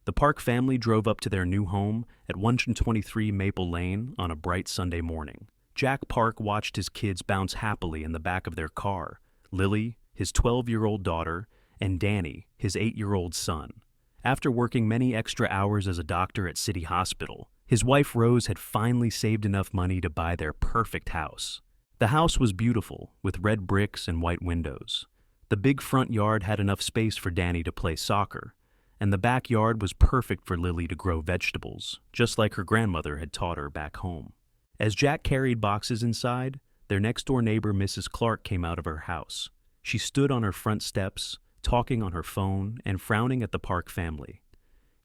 The Park family drove up to their new home at 123 Maple Lane on a bright Sunday morning. Jack Park watched his kids bounce happily in the back of their car: Lily, his 12-year-old daughter, and Danny, his 8-year-old son. After working many extra hours as a doctor at City Hospital, his wife Rose had finally saved enough money to buy their perfect house. The house was beautiful, with red bricks and white windows. The big front yard had enough space for Danny to play soccer, and the backyard was perfect for Lily to grow vegetables, just like her grandmother had taught her back home. As Jack carried boxes inside, their next-door neighbor Mrs. Clark came out of her house. She stood on her front steps, talking on her phone and frowning at the Park family.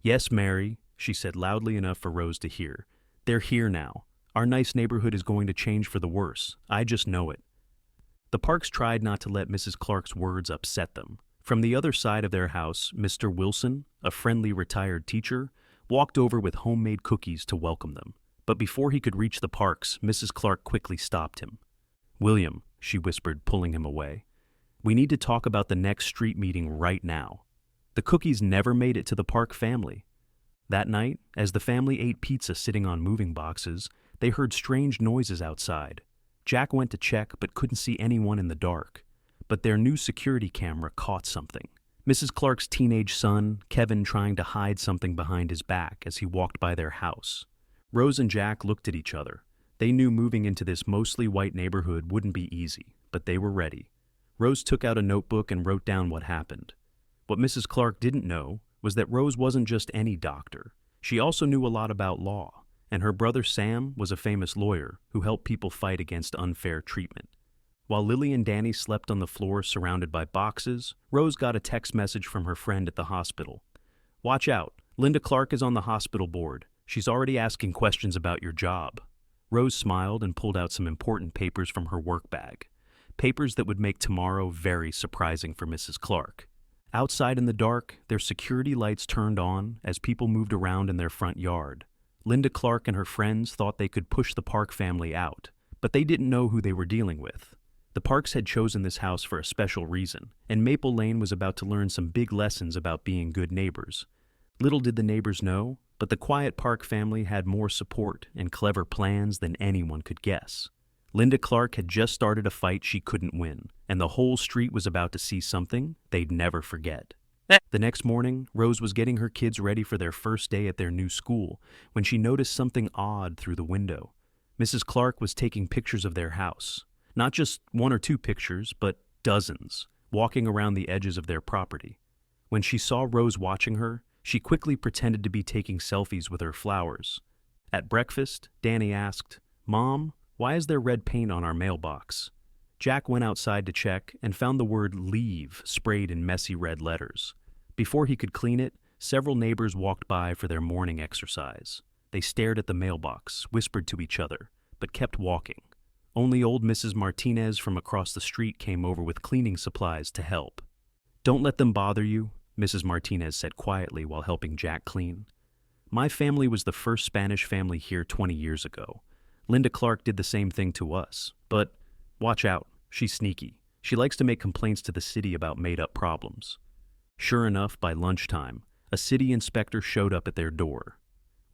"Yes, Mary," she said loudly enough for Rose to hear. "They're here now. Our nice neighborhood is going to change for the worse. I just know it." The Parks tried not to let Mrs. Clark's words upset them. From the other side of their house, Mr. Wilson, a friendly retired teacher, walked over with homemade cookies to welcome them. But before he could reach the Parks, Mrs. Clark quickly stopped him. "William," she whispered, pulling him away, "we need to talk about the next street meeting right now." The cookies never made it to the Park family. That night, as the family ate pizza sitting on moving boxes, they heard strange noises outside. Jack went to check but couldn't see anyone in the dark. But their new security camera caught something. Mrs. Clark's teenage son, Kevin, trying to hide something behind his back as he walked by their house. Rose and Jack looked at each other. They knew moving into this mostly white neighborhood wouldn't be easy, but they were ready. Rose took out a notebook and wrote down what happened. What Mrs. Clark didn't know was that Rose wasn't just any doctor. She also knew a lot about law, and her brother Sam was a famous lawyer who helped people fight against unfair treatment. While Lily and Danny slept on the floor surrounded by boxes, Rose got a text message from her friend at the hospital. "Watch out, Linda Clark is on the hospital board. She's already asking questions about your job." Rose smiled and pulled out some important papers from her work bag. Papers that would make tomorrow very surprising for Mrs. Clark. Outside in the dark, their security lights turned on as people moved around in their front yard. Linda Clark and her friends thought they could push the Park family out, but they didn't know who they were dealing with. The Parks had chosen this house for a special reason, and Maple Lane was about to learn some big lessons about being good neighbors. Little did the neighbors know, but the quiet Park family had more support and clever plans than anyone could guess. Linda Clark had just started a fight she couldn't win, and the whole street was about to see something they'd never forget. The next morning, Rose was getting her kids ready for their first day at their new school when she noticed something odd through the window. Mrs. Clark was taking pictures of their house. Not just one or two pictures, but dozens, walking around the edges of their property. When she saw Rose watching her, she quickly pretended to be taking selfies with her flowers. At breakfast, Danny asked, "Mom, why is there red paint on our mailbox?" Jack went outside to check and found the word "leave" sprayed in messy red letters. Before he could clean it, several neighbors walked by for their morning exercise. They stared at the mailbox, whispered to each other, but kept walking. Only old Mrs. Martinez from across the street came over with cleaning supplies to help. "Don't let them bother you," Mrs. Martinez said quietly while helping Jack clean. "My family was the first Spanish family here 20 years ago. Linda Clark did the same thing to us. But watch out, she's sneaky. She likes to make complaints to the city about made-up problems." Sure enough, by lunchtime, a city inspector showed up at their door.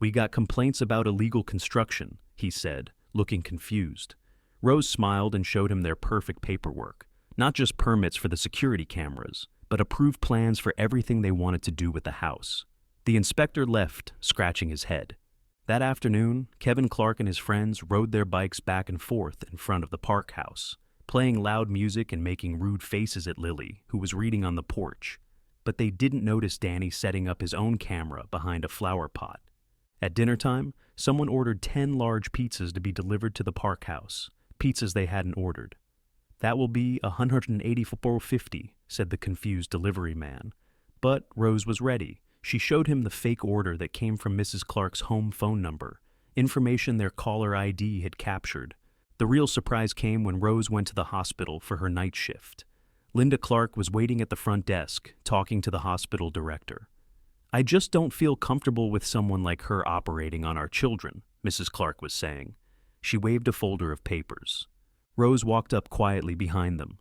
"We got complaints about illegal construction," he said, looking confused. Rose smiled and showed him their perfect paperwork, not just permits for the security cameras, but approved plans for everything they wanted to do with the house. The inspector left, scratching his head. That afternoon, Kevin Clark and his friends rode their bikes back and forth in front of the Park house, playing loud music and making rude faces at Lily, who was reading on the porch. But they didn't notice Danny setting up his own camera behind a flower pot. At dinner time, someone ordered 10 large pizzas to be delivered to the Park house, pizzas they hadn't ordered. "That will be $184.50, said the confused delivery man. But Rose was ready. She showed him the fake order that came from Mrs. Clark's home phone number, information their caller ID had captured. The real surprise came when Rose went to the hospital for her night shift. Linda Clark was waiting at the front desk, talking to the hospital director. "I just don't feel comfortable with someone like her operating on our children," Mrs. Clark was saying. She waved a folder of papers. Rose walked up quietly behind them.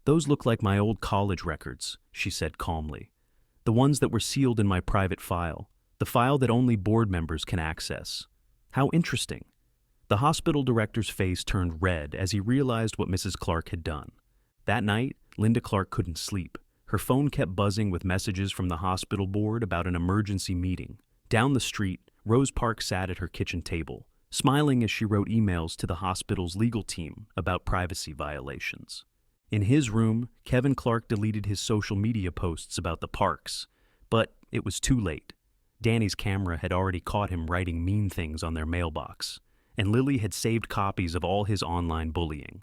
"Those look like my old college records," she said calmly. "The ones that were sealed in my private file. the file that only board members can access. How interesting. The hospital director's face turned red as he realized what Mrs. Clark had done. That night, Linda Clark couldn't sleep. Her phone kept buzzing with messages from the hospital board about an emergency meeting. Down the street, Rose Park sat at her kitchen table, smiling as she wrote emails to the hospital's legal team about privacy violations. In his room, Kevin Clark deleted his social media posts about the Parks, but it was too late. Danny's camera had already caught him writing mean things on their mailbox, and Lily had saved copies of all his online bullying.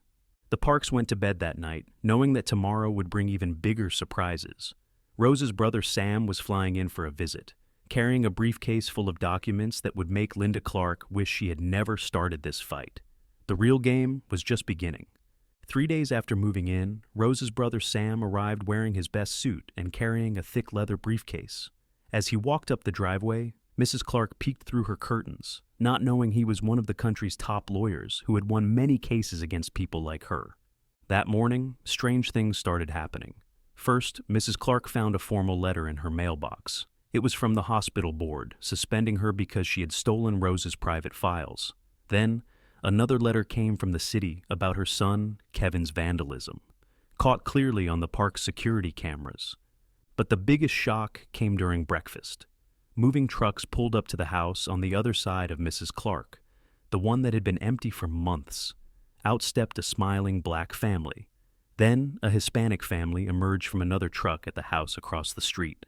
The Parks went to bed that night, knowing that tomorrow would bring even bigger surprises. Rose's brother Sam was flying in for a visit, carrying a briefcase full of documents that would make Linda Clark wish she had never started this fight. The real game was just beginning. 3 days after moving in, Rose's brother Sam arrived wearing his best suit and carrying a thick leather briefcase. As he walked up the driveway, Mrs. Clark peeked through her curtains, not knowing he was one of the country's top lawyers who had won many cases against people like her. That morning, strange things started happening. First, Mrs. Clark found a formal letter in her mailbox. It was from the hospital board, suspending her because she had stolen Rose's private files. Then, another letter came from the city about her son, Kevin's vandalism, caught clearly on the park's security cameras. But the biggest shock came during breakfast. Moving trucks pulled up to the house on the other side of Mrs. Clark, the one that had been empty for months. Out stepped a smiling black family. Then a Hispanic family emerged from another truck at the house across the street.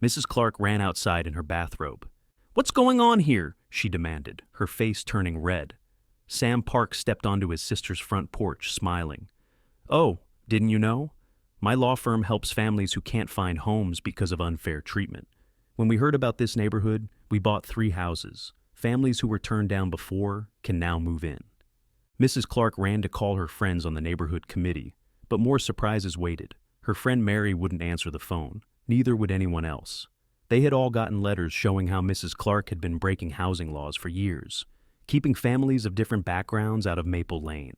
Mrs. Clark ran outside in her bathrobe. "What's going on here?" she demanded, her face turning red. Sam Park stepped onto his sister's front porch, smiling. "Oh, didn't you know? My law firm helps families who can't find homes because of unfair treatment. When we heard about this neighborhood, we bought 3 houses. Families who were turned down before can now move in." Mrs. Clark ran to call her friends on the neighborhood committee, but more surprises waited. Her friend Mary wouldn't answer the phone. Neither would anyone else. They had all gotten letters showing how Mrs. Clark had been breaking housing laws for years, keeping families of different backgrounds out of Maple Lane.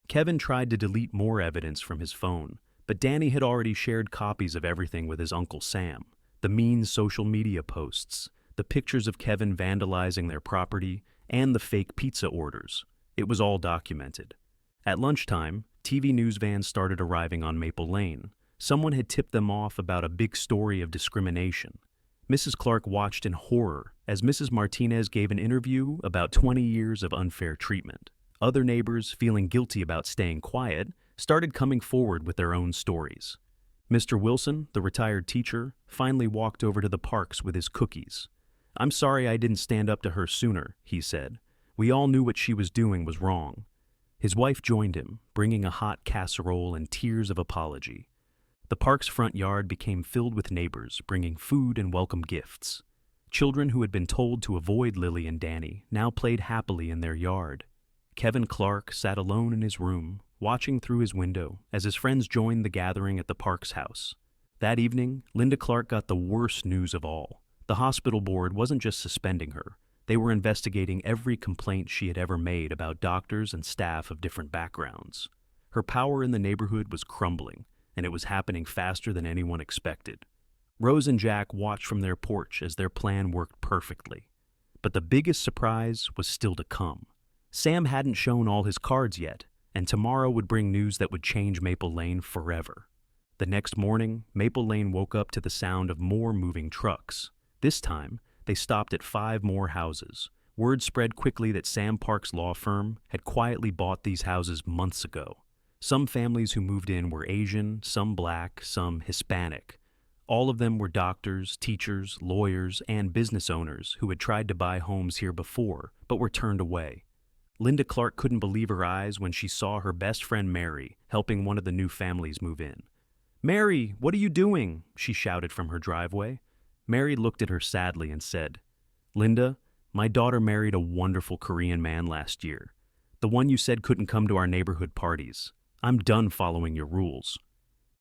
Kevin tried to delete more evidence from his phone, but Danny had already shared copies of everything with his Uncle Sam. The mean social media posts, the pictures of Kevin vandalizing their property, and the fake pizza orders. It was all documented. At lunchtime, TV news vans started arriving on Maple Lane. Someone had tipped them off about a big story of discrimination. Mrs. Clark watched in horror as Mrs. Martinez gave an interview about 20 years of unfair treatment. Other neighbors, feeling guilty about staying quiet, started coming forward with their own stories. Mr. Wilson, the retired teacher, finally walked over to the Parks with his cookies. "I'm sorry I didn't stand up to her sooner," he said. "We all knew what she was doing was wrong." His wife joined him, bringing a hot casserole and tears of apology. The Parks' front yard became filled with neighbors, bringing food and welcome gifts. Children who had been told to avoid Lily and Danny now played happily in their yard. Kevin Clark sat alone in his room, watching through his window as his friends joined the gathering at the Parks house. That evening, Linda Clark got the worst news of all. The hospital board wasn't just suspending her. They were investigating every complaint she had ever made about doctors and staff of different backgrounds. Her power in the neighborhood was crumbling, and it was happening faster than anyone expected. Rose and Jack watched from their porch as their plan worked perfectly. But the biggest surprise was still to come. Sam hadn't shown all his cards yet, and tomorrow would bring news that would change Maple Lane forever. The next morning, Maple Lane woke up to the sound of more moving trucks. This time, they stopped at 5 more houses. Word spread quickly that Sam Park's law firm had quietly bought these houses months ago. Some families who moved in were Asian, some black, some Hispanic. All of them were doctors, teachers, lawyers, and business owners who had tried to buy homes here before, but were turned away. Linda Clark couldn't believe her eyes when she saw her best friend Mary helping one of the new families move in. "Mary, what are you doing?" she shouted from her driveway. Mary looked at her sadly and said, "Linda, my daughter married a wonderful Korean man last year. The one you said couldn't come to our neighborhood parties. I'm done following your rules."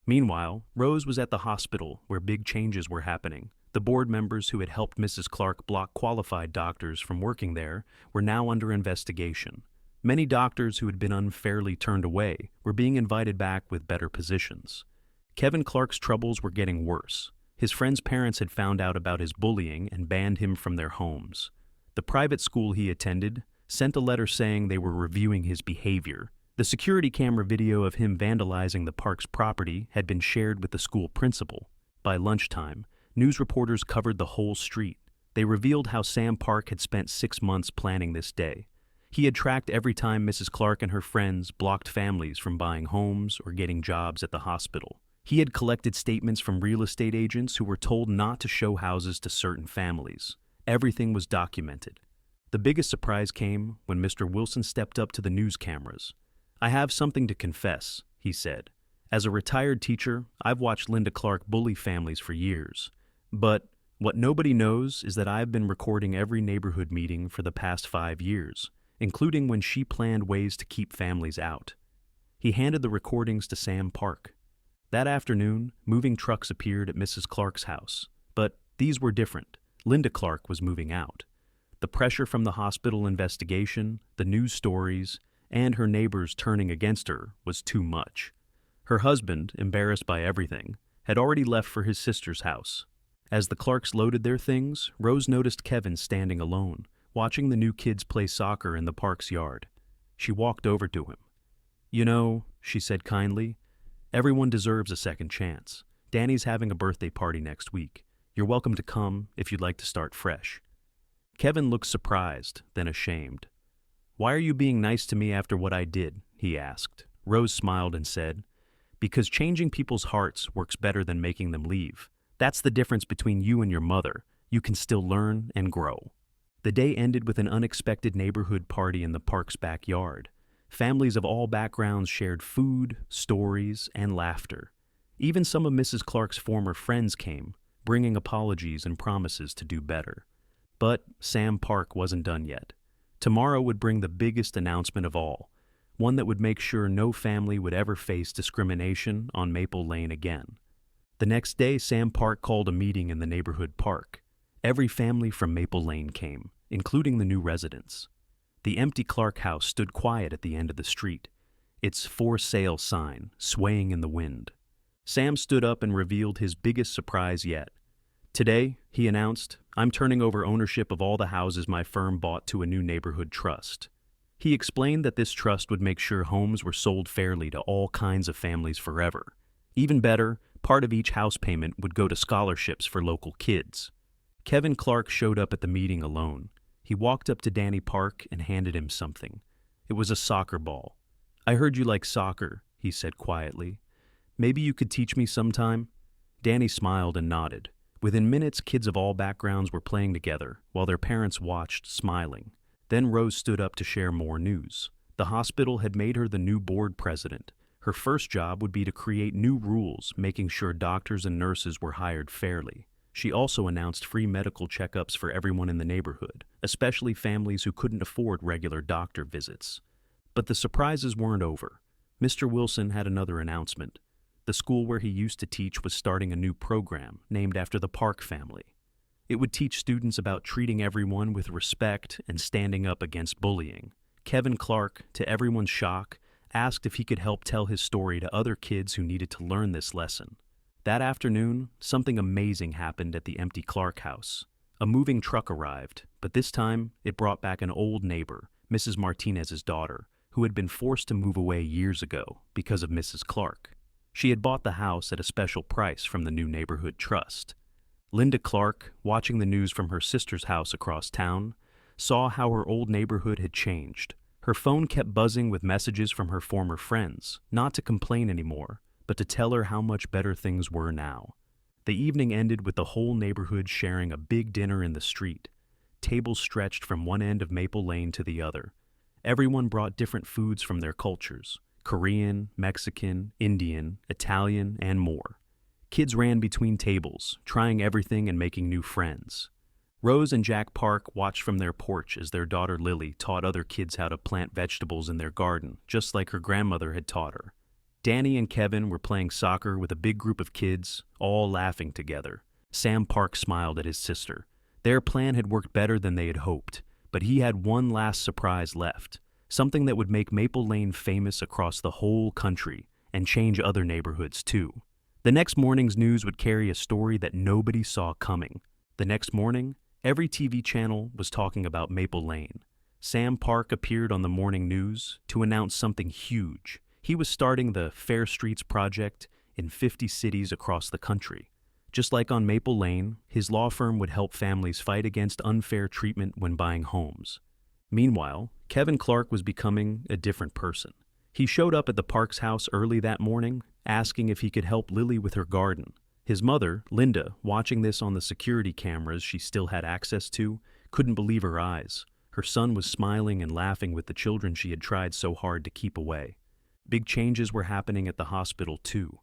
Meanwhile, Rose was at the hospital where big changes were happening. The board members who had helped Mrs. Clark block qualified doctors from working there were now under investigation. Many doctors who had been unfairly turned away were being invited back with better positions. Kevin Clark's troubles were getting worse. His friends' parents had found out about his bullying and banned him from their homes. The private school he attended sent a letter saying they were reviewing his behavior. The security camera video of him vandalizing the park's property had been shared with the school principal. By lunchtime, news reporters covered the whole street. They revealed how Sam Park had spent 6 months planning this day. He had tracked every time Mrs. Clark and her friends blocked families from buying homes or getting jobs at the hospital. He had collected statements from real estate agents who were told not to show houses to certain families. Everything was documented. The biggest surprise came when Mr. Wilson stepped up to the news cameras. "I have something to confess," he said. "As a retired teacher, I've watched Linda Clark bully families for years. But what nobody knows is that I've been recording every neighborhood meeting for the past 5 years, including when she planned ways to keep families out." He handed the recordings to Sam Park. That afternoon, moving trucks appeared at Mrs. Clark's house. But these were different. Linda Clark was moving out. The pressure from the hospital investigation, the news stories, and her neighbors turning against her was too much. Her husband, embarrassed by everything, had already left for his sister's house. As the Clarks loaded their things, Rose noticed Kevin standing alone, watching the new kids play soccer in the park's yard. She walked over to him. "You know," she said kindly, "everyone deserves a second chance. Danny's having a birthday party next week. You're welcome to come if you'd like to start fresh." Kevin looked surprised, then ashamed. "Why are you being nice to me after what I did?" he asked. Rose smiled and said, "Because changing people's hearts works better than making them leave. That's the difference between you and your mother. You can still learn and grow." The day ended with an unexpected neighborhood party in the park's backyard. Families of all backgrounds shared food, stories, and laughter. Even some of Mrs. Clark's former friends came, bringing apologies and promises to do better. But Sam Park wasn't done yet. Tomorrow would bring the biggest announcement of all, one that would make sure no family would ever face discrimination on Maple Lane again. The next day, Sam Park called a meeting in the neighborhood park. Every family from Maple Lane came, including the new residents. The empty Clark house stood quiet at the end of the street, its "for sale" sign swaying in the wind. Sam stood up and revealed his biggest surprise yet. "Today," he announced, "I'm turning over ownership of all the houses my firm bought to a new neighborhood trust." He explained that this trust would make sure homes were sold fairly to all kinds of families forever. Even better, part of each house payment would go to scholarships for local kids. Kevin Clark showed up at the meeting alone. He walked up to Danny Park and handed him something. It was a soccer ball. "I heard you like soccer," he said quietly. "Maybe you could teach me sometime?" Danny smiled and nodded. Within minutes, kids of all backgrounds were playing together, while their parents watched, smiling. Then Rose stood up to share more news. The hospital had made her the new board president. Her first job would be to create new rules, making sure doctors and nurses were hired fairly. She also announced free medical checkups for everyone in the neighborhood, especially families who couldn't afford regular doctor visits. But the surprises weren't over. Mr. Wilson had another announcement. The school where he used to teach was starting a new program named after the Park family. It would teach students about treating everyone with respect and standing up against bullying. Kevin Clark, to everyone's shock, asked if he could help tell his story to other kids who needed to learn this lesson. That afternoon, something amazing happened at the empty Clark house. A moving truck arrived, but this time it brought back an old neighbor, Mrs. Martinez's daughter, who had been forced to move away years ago because of Mrs. Clark. She had bought the house at a special price from the new neighborhood trust. Linda Clark, watching the news from her sister's house across town, saw how her old neighborhood had changed. Her phone kept buzzing with messages from her former friends, not to complain anymore, but to tell her how much better things were now. The evening ended with the whole neighborhood sharing a big dinner in the street. Tables stretched from one end of Maple Lane to the other. Everyone brought different foods from their cultures: Korean, Mexican, Indian, Italian, and more. Kids ran between tables, trying everything and making new friends. Rose and Jack Park watched from their porch as their daughter Lily taught other kids how to plant vegetables in their garden, just like her grandmother had taught her. Danny and Kevin were playing soccer with a big group of kids, all laughing together. Sam Park smiled at his sister. Their plan had worked better than they had hoped, but he had one last surprise left, something that would make Maple Lane famous across the whole country and change other neighborhoods too. The next morning's news would carry a story that nobody saw coming. The next morning, every TV channel was talking about Maple Lane. Sam Park appeared on the morning news to announce something huge. He was starting the Fair Streets Project in 50 cities across the country. Just like on Maple Lane, his law firm would help families fight against unfair treatment when buying homes. Meanwhile, Kevin Clark was becoming a different person. He showed up at the Parks house early that morning, asking if he could help Lily with her garden. His mother, Linda, watching this on the security cameras she still had access to, couldn't believe her eyes. Her son was smiling and laughing with the children she had tried so hard to keep away. Big changes were happening at the hospital, too.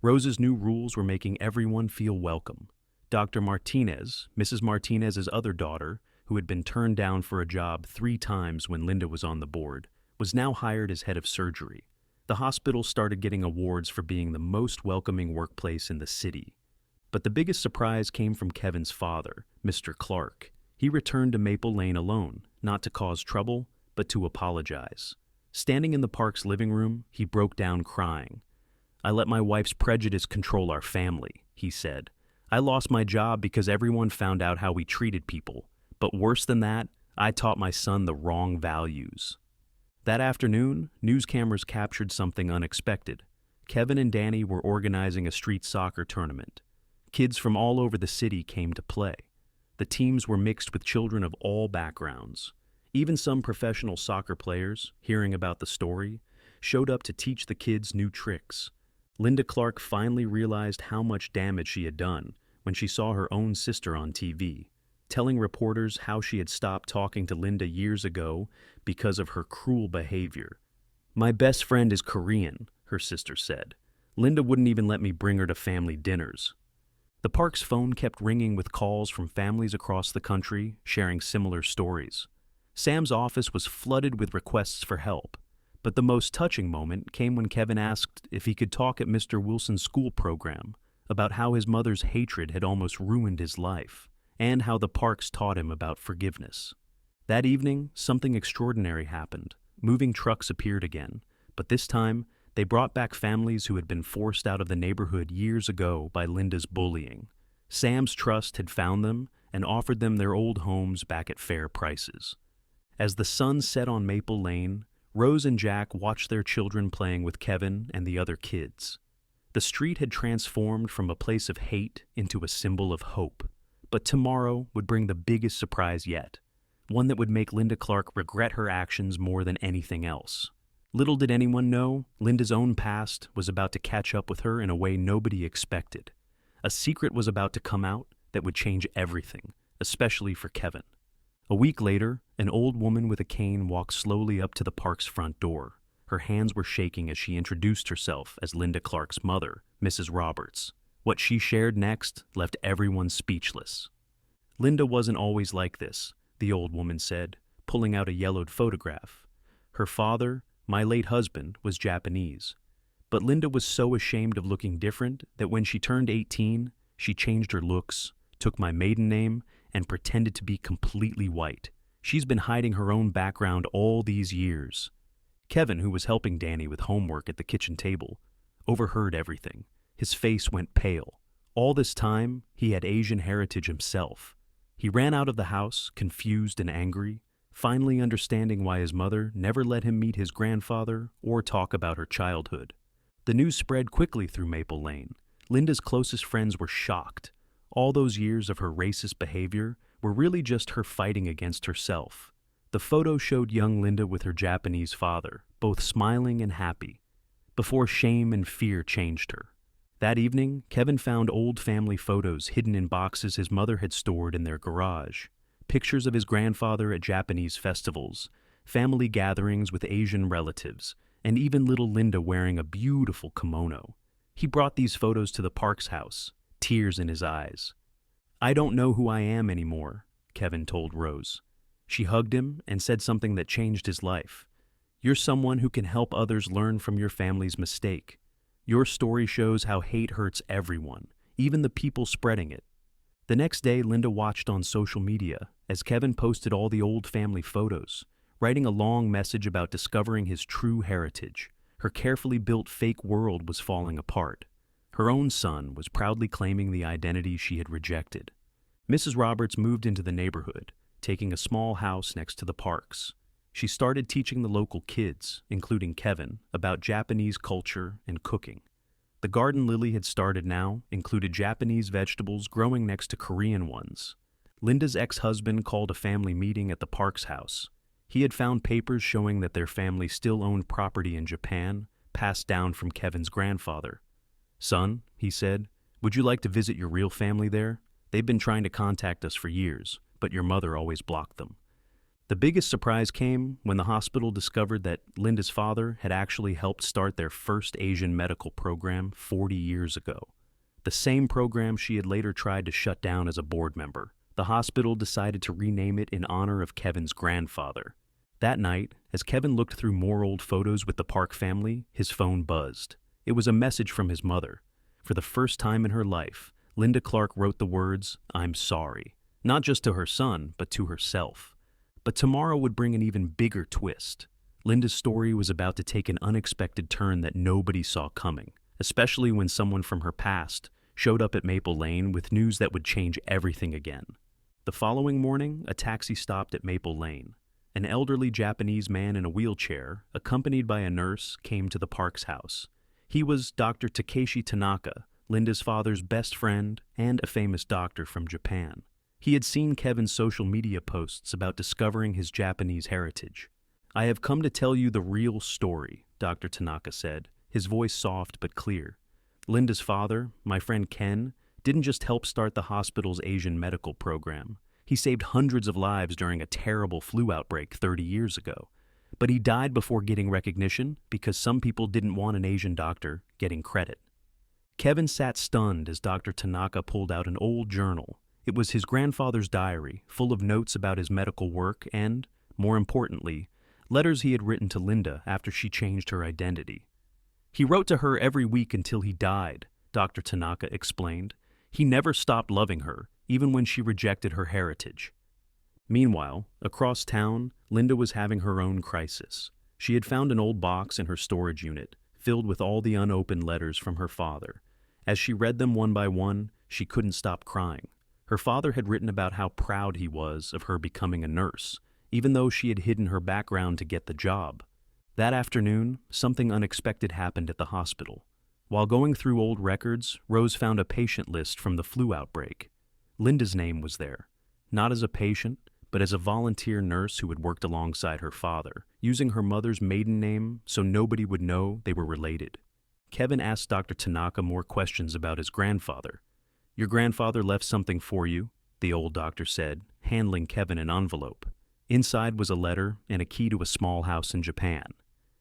Rose's new rules were making everyone feel welcome. Dr. Martinez, Mrs. Martinez's other daughter, who had been turned down for a job 3 times when Linda was on the board, was now hired as head of surgery. The hospital started getting awards for being the most welcoming workplace in the city. But the biggest surprise came from Kevin's father, Mr. Clark. He returned to Maple Lane alone, not to cause trouble, but to apologize. Standing in the Park's living room, he broke down crying. "I let my wife's prejudice control our family," he said. "I lost my job because everyone found out how we treated people. But worse than that, I taught my son the wrong values." That afternoon, news cameras captured something unexpected. Kevin and Danny were organizing a street soccer tournament. Kids from all over the city came to play. The teams were mixed with children of all backgrounds. Even some professional soccer players, hearing about the story, showed up to teach the kids new tricks. Linda Clark finally realized how much damage she had done when she saw her own sister on TV, telling reporters how she had stopped talking to Linda years ago because of her cruel behavior. "My best friend is Korean," her sister said. "Linda wouldn't even let me bring her to family dinners." The Park's phone kept ringing with calls from families across the country sharing similar stories. Sam's office was flooded with requests for help. But the most touching moment came when Kevin asked if he could talk at Mr. Wilson's school program about how his mother's hatred had almost ruined his life, and how the Parks taught him about forgiveness. That evening, something extraordinary happened. Moving trucks appeared again, but this time, they brought back families who had been forced out of the neighborhood years ago by Linda's bullying. Sam's Trust had found them and offered them their old homes back at fair prices. As the sun set on Maple Lane, Rose and Jack watched their children playing with Kevin and the other kids. The street had transformed from a place of hate into a symbol of hope. But tomorrow would bring the biggest surprise yet, one that would make Linda Clark regret her actions more than anything else. Little did anyone know, Linda's own past was about to catch up with her in a way nobody expected. A secret was about to come out that would change everything, especially for Kevin. A week later, an old woman with a cane walked slowly up to the Park's front door. Her hands were shaking as she introduced herself as Linda Clark's mother, Mrs. Roberts. What she shared next left everyone speechless. "Linda wasn't always like this," the old woman said, pulling out a yellowed photograph. "Her father, my late husband, was Japanese. But Linda was so ashamed of looking different that when she turned 18, she changed her looks, took my maiden name, and pretended to be completely white. She's been hiding her own background all these years." Kevin, who was helping Danny with homework at the kitchen table, overheard everything. His face went pale. All this time, he had Asian heritage himself. He ran out of the house, confused and angry, finally understanding why his mother never let him meet his grandfather or talk about her childhood. The news spread quickly through Maple Lane. Linda's closest friends were shocked. All those years of her racist behavior were really just her fighting against herself. The photo showed young Linda with her Japanese father, both smiling and happy, before shame and fear changed her. That evening, Kevin found old family photos hidden in boxes his mother had stored in their garage. Pictures of his grandfather at Japanese festivals, family gatherings with Asian relatives, and even little Linda wearing a beautiful kimono. He brought these photos to the Parks house, tears in his eyes. "I don't know who I am anymore," Kevin told Rose. She hugged him and said something that changed his life. "You're someone who can help others learn from your family's mistake. Your story shows how hate hurts everyone, even the people spreading it." The next day, Linda watched on social media as Kevin posted all the old family photos, writing a long message about discovering his true heritage. Her carefully built fake world was falling apart. Her own son was proudly claiming the identity she had rejected. Mrs. Roberts moved into the neighborhood, taking a small house next to the parks. She started teaching the local kids, including Kevin, about Japanese culture and cooking. The garden Lily had started now included Japanese vegetables growing next to Korean ones. Linda's ex-husband called a family meeting at the Parks house. He had found papers showing that their family still owned property in Japan, passed down from Kevin's grandfather. "Son," he said, "would you like to visit your real family there? They've been trying to contact us for years, but your mother always blocked them." The biggest surprise came when the hospital discovered that Linda's father had actually helped start their first Asian medical program 40 years ago. The same program she had later tried to shut down as a board member. The hospital decided to rename it in honor of Kevin's grandfather. That night, as Kevin looked through more old photos with the Park family, his phone buzzed. It was a message from his mother. For the first time in her life, Linda Clark wrote the words, "I'm sorry," not just to her son, but to herself. But tomorrow would bring an even bigger twist. Linda's story was about to take an unexpected turn that nobody saw coming, especially when someone from her past showed up at Maple Lane with news that would change everything again. The following morning, a taxi stopped at Maple Lane. An elderly Japanese man in a wheelchair, accompanied by a nurse, came to the Parks house. He was Dr. Takeshi Tanaka, Linda's father's best friend and a famous doctor from Japan. He had seen Kevin's social media posts about discovering his Japanese heritage. "I have come to tell you the real story," Dr. Tanaka said, his voice soft but clear. "Linda's father, my friend Ken, didn't just help start the hospital's Asian medical program. He saved hundreds of lives during a terrible flu outbreak 30 years ago. But he died before getting recognition because some people didn't want an Asian doctor getting credit." Kevin sat stunned as Dr. Tanaka pulled out an old journal. It was his grandfather's diary, full of notes about his medical work and, more importantly, letters he had written to Linda after she changed her identity. "He wrote to her every week until he died," Dr. Tanaka explained. "He never stopped loving her, even when she rejected her heritage." Meanwhile, across town, Linda was having her own crisis. She had found an old box in her storage unit, filled with all the unopened letters from her father. As she read them one by one, she couldn't stop crying. Her father had written about how proud he was of her becoming a nurse, even though she had hidden her background to get the job. That afternoon, something unexpected happened at the hospital. While going through old records, Rose found a patient list from the flu outbreak. Linda's name was there, not as a patient, but as a volunteer nurse who had worked alongside her father, using her mother's maiden name so nobody would know they were related. Kevin asked Dr. Tanaka more questions about his grandfather. "Your grandfather left something for you," the old doctor said, handing Kevin an envelope. Inside was a letter and a key to a small house in Japan.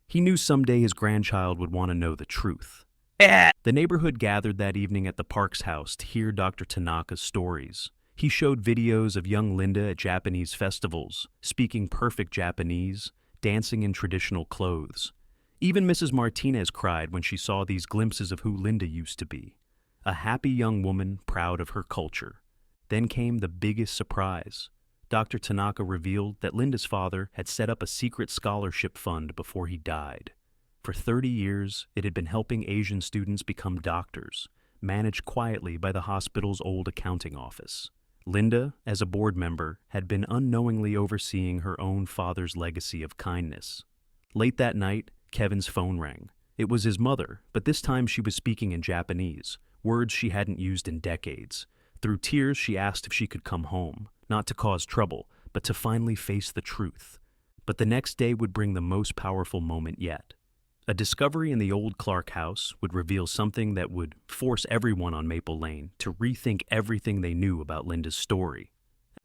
He knew someday his grandchild would want to know the truth. The neighborhood gathered that evening at the Parks house to hear Dr. Tanaka's stories. He showed videos of young Linda at Japanese festivals, speaking perfect Japanese, dancing in traditional clothes. Even Mrs. Martinez cried when she saw these glimpses of who Linda used to be. A happy young woman proud of her culture. Then came the biggest surprise. Dr. Tanaka revealed that Linda's father had set up a secret scholarship fund before he died. For 30 years, it had been helping Asian students become doctors, managed quietly by the hospital's old accounting office. Linda, as a board member, had been unknowingly overseeing her own father's legacy of kindness. Late that night, Kevin's phone rang. It was his mother, but this time she was speaking in Japanese, words she hadn't used in decades. Through tears, she asked if she could come home, not to cause trouble, but to finally face the truth. But the next day would bring the most powerful moment yet. A discovery in the old Clark house would reveal something that would force everyone on Maple Lane to rethink everything they knew about Linda's story.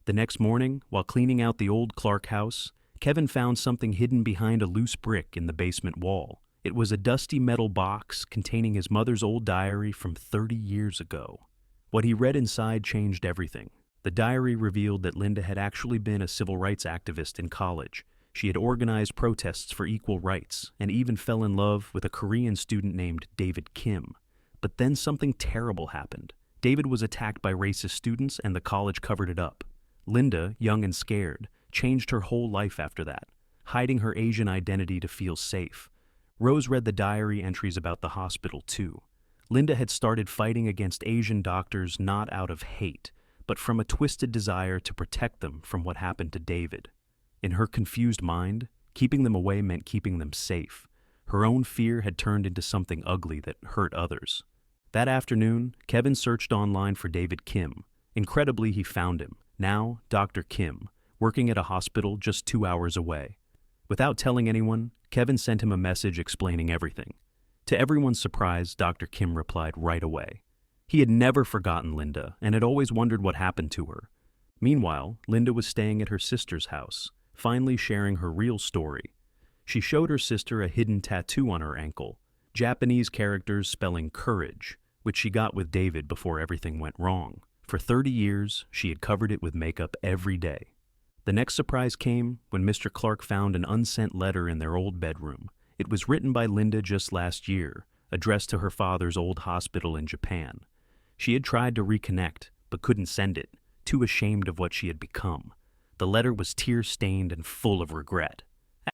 The next morning, while cleaning out the old Clark house, Kevin found something hidden behind a loose brick in the basement wall. It was a dusty metal box containing his mother's old diary from 30 years ago. What he read inside changed everything. The diary revealed that Linda had actually been a civil rights activist in college. She had organized protests for equal rights and even fell in love with a Korean student named David Kim. But then something terrible happened. David was attacked by racist students and the college covered it up. Linda, young and scared, changed her whole life after that, hiding her Asian identity to feel safe. Rose read the diary entries about the hospital too. Linda had started fighting against Asian doctors not out of hate, but from a twisted desire to protect them from what happened to David. In her confused mind, keeping them away meant keeping them safe. Her own fear had turned into something ugly that hurt others. That afternoon, Kevin searched online for David Kim. Incredibly, he found him, now Dr. Kim, working at a hospital just 2 hours away. Without telling anyone, Kevin sent him a message explaining everything. To everyone's surprise, Dr. Kim replied right away. He had never forgotten Linda and had always wondered what happened to her. Meanwhile, Linda was staying at her sister's house, finally sharing her real story. She showed her sister a hidden tattoo on her ankle, Japanese characters spelling courage, which she got with David before everything went wrong. For 30 years, she had covered it with makeup every day. The next surprise came when Mr. Clark found an unsent letter in their old bedroom. It was written by Linda just last year, addressed to her father's old hospital in Japan. She had tried to reconnect, but couldn't send it, too ashamed of what she had become. The letter was tear-stained and full of regret.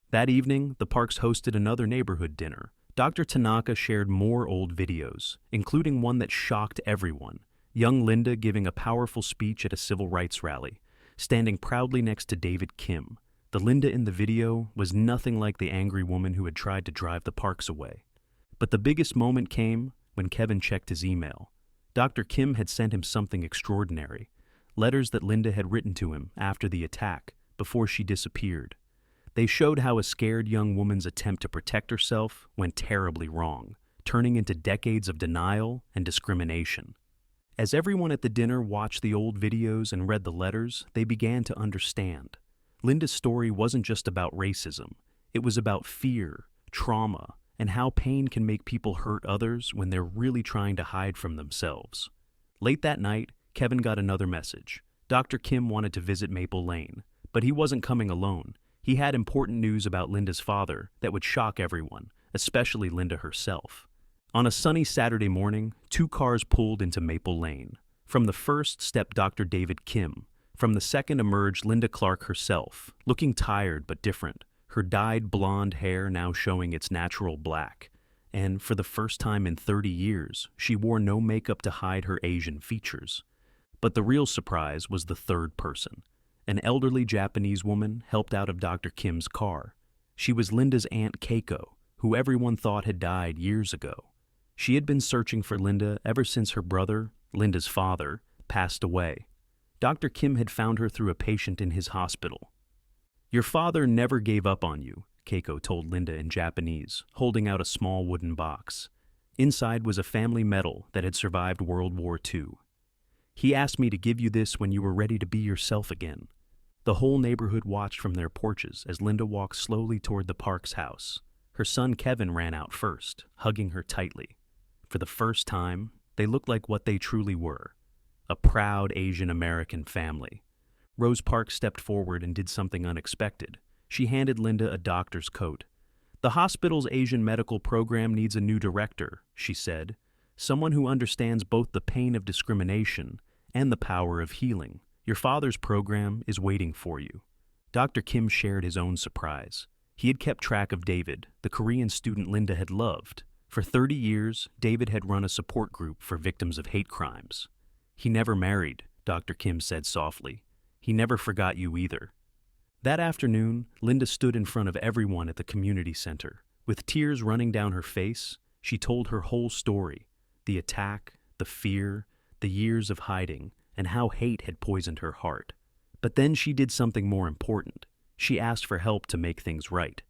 That evening, the Parks hosted another neighborhood dinner. Dr. Tanaka shared more old videos, including one that shocked everyone. Young Linda giving a powerful speech at a civil rights rally, standing proudly next to David Kim. The Linda in the video was nothing like the angry woman who had tried to drive the Parks away. But the biggest moment came when Kevin checked his email. Dr. Kim had sent him something extraordinary, letters that Linda had written to him after the attack, before she disappeared. They showed how a scared young woman's attempt to protect herself went terribly wrong, turning into decades of denial and discrimination. As everyone at the dinner watched the old videos and read the letters, they began to understand. Linda's story wasn't just about racism. It was about fear, trauma, and how pain can make people hurt others when they're really trying to hide from themselves. Late that night, Kevin got another message. Dr. Kim wanted to visit Maple Lane, but he wasn't coming alone. He had important news about Linda's father that would shock everyone, especially Linda herself. On a sunny Saturday morning, 2 cars pulled into Maple Lane. From the first stepped Dr. David Kim. From the second emerged Linda Clark herself, looking tired but different, her dyed blonde hair now showing its natural black. And for the first time in 30 years, she wore no makeup to hide her Asian features. But the real surprise was the third person. An elderly Japanese woman helped out of Dr. Kim's car. She was Linda's Aunt Keiko, who everyone thought had died years ago. She had been searching for Linda ever since her brother, Linda's father, passed away. Dr. Kim had found her through a patient in his hospital. "Your father never gave up on you," Keiko told Linda in Japanese, holding out a small wooden box. Inside was a family medal that had survived World War II. "He asked me to give you this when you were ready to be yourself again." The whole neighborhood watched from their porches as Linda walked slowly toward the Parks house. Her son Kevin ran out first, hugging her tightly. For the first time, they looked like what they truly were, a proud Asian American family. Rose Parks stepped forward and did something unexpected. She handed Linda a doctor's coat. "The hospital's Asian medical program needs a new director," she said. "Someone who understands both the pain of discrimination and the power of healing. Your father's program is waiting for you." Dr. Kim shared his own surprise. He had kept track of David, the Korean student Linda had loved. For 30 years, David had run a support group for victims of hate crimes. "He never married," Dr. Kim said softly. "He never forgot you either." That afternoon, Linda stood in front of everyone at the community center. With tears running down her face, she told her whole story: the attack, the fear, the years of hiding, and how hate had poisoned her heart. But then she did something more important. She asked for help to make things right.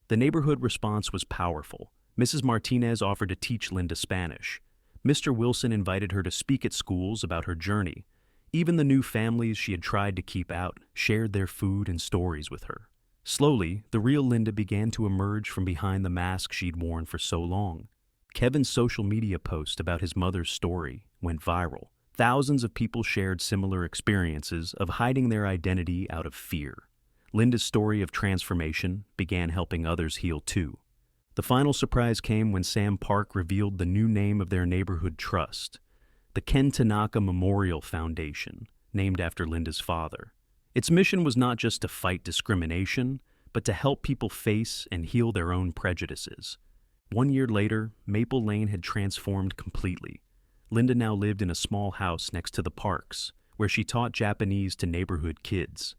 The neighborhood response was powerful. Mrs. Martinez offered to teach Linda Spanish. Mr. Wilson invited her to speak at schools about her journey. Even the new families she had tried to keep out shared their food and stories with her. Slowly, the real Linda began to emerge from behind the mask she'd worn for so long. Kevin's social media post about his mother's story went viral. Thousands of people shared similar experiences of hiding their identity out of fear. Linda's story of transformation began helping others heal too. The final surprise came when Sam Park revealed the new name of their neighborhood trust, the Ken Tanaka Memorial Foundation, named after Linda's father. Its mission was not just to fight discrimination, but to help people face and heal their own prejudices. 1 year later, Maple Lane had transformed completely. Linda now lived in a small house next to the parks, where she taught Japanese to neighborhood kids.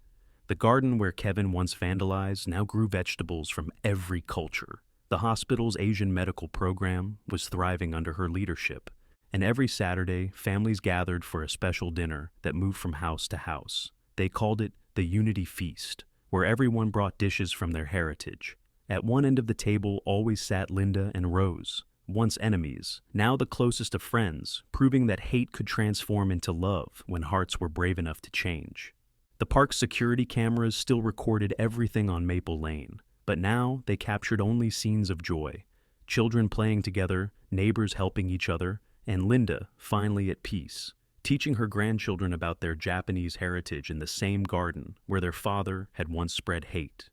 The garden where Kevin once vandalized now grew vegetables from every culture. The hospital's Asian medical program was thriving under her leadership, and every Saturday, families gathered for a special dinner that moved from house to house. They called it the Unity Feast, where everyone brought dishes from their heritage. At one end of the table always sat Linda and Rose, once enemies, now the closest of friends, proving that hate could transform into love when hearts were brave enough to change. The park's security cameras still recorded everything on Maple Lane, but now they captured only scenes of joy. Children playing together, neighbors helping each other, and Linda finally at peace, teaching her grandchildren about their Japanese heritage in the same garden where their father had once spread hate.